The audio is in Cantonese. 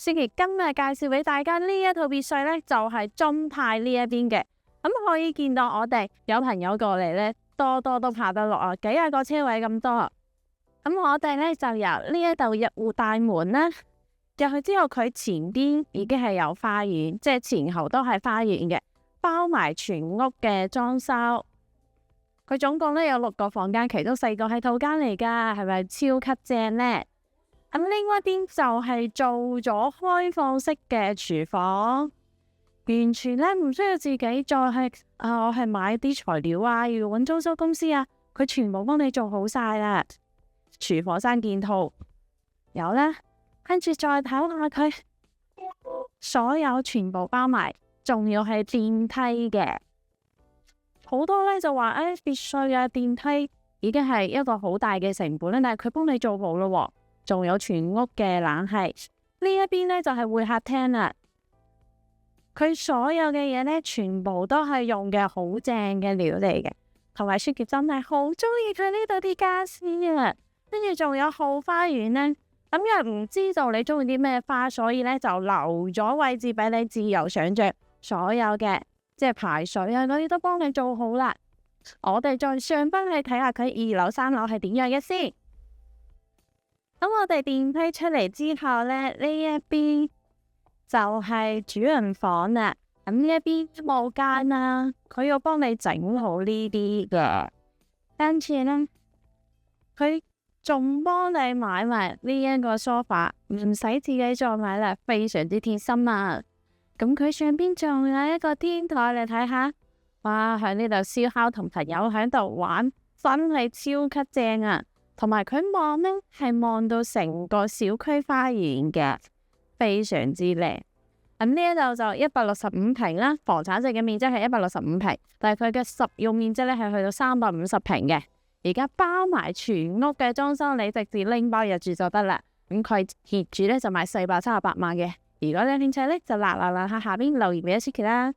Suki 今日介紹俾大家呢一套別墅呢，就係中泰呢一邊嘅。咁可以見到我哋有朋友過嚟呢，多多都拍得落啊，幾廿個車位咁多。咁我哋呢，就由呢一度入戶大門啦，入去之後佢前邊已經係有花園，即係前後都係花園嘅，包埋全屋嘅裝修。佢總共呢有6個房間，其中4個係套間嚟噶，係咪超級正呢？咁另外一邊就係做咗開放式嘅廚房，完全咧唔需要自己再係我係買啲材料啊，要揾裝修公司啊，佢全部幫你做好晒啦。廚房3件套有啦，跟住再睇下佢所有全部包埋，仲要係電梯嘅。好多咧就話別墅啊電梯已經係一個好大嘅成本啦，但係佢幫你做好咯。仲有全屋嘅冷氣，呢一邊呢就係會客廳啦。佢所有嘅嘢呢，全部都係用嘅好正嘅料嚟嘅，同埋Suki真係好中意佢呢度啲家私啊。跟住仲有後花園呢，咁因為唔知道你中意啲咩花，所以呢就留咗位置俾你自由想象，所有嘅即係排水啊嗰啲都幫你做好啦。我哋再上翻去睇下佢2樓3樓係點樣嘅先。咁我哋電梯出嚟之後呢，呢一邊就係主人房啦。咁呢一邊冇間啦，佢要幫你整好呢啲嘅。跟住呢，佢仲幫你買埋呢一個梳化，唔使自己再買啦，非常之貼心啊。咁佢上邊仲有一個天台，你睇下，哇！喺呢度燒烤同朋友喺度玩，真係超級正啊！同埋佢望呢係望到成個小區花園嘅，非常之靚。咁呢一度就165平啦，房產值嘅面積係165平，但係佢嘅實用面積咧係去到350平嘅。而家包埋全屋嘅裝修，你直接拎包入住就得啦。咁佢業主咧就賣438萬嘅。如果你有興趣咧，就嗱下邊留言俾Suki啦。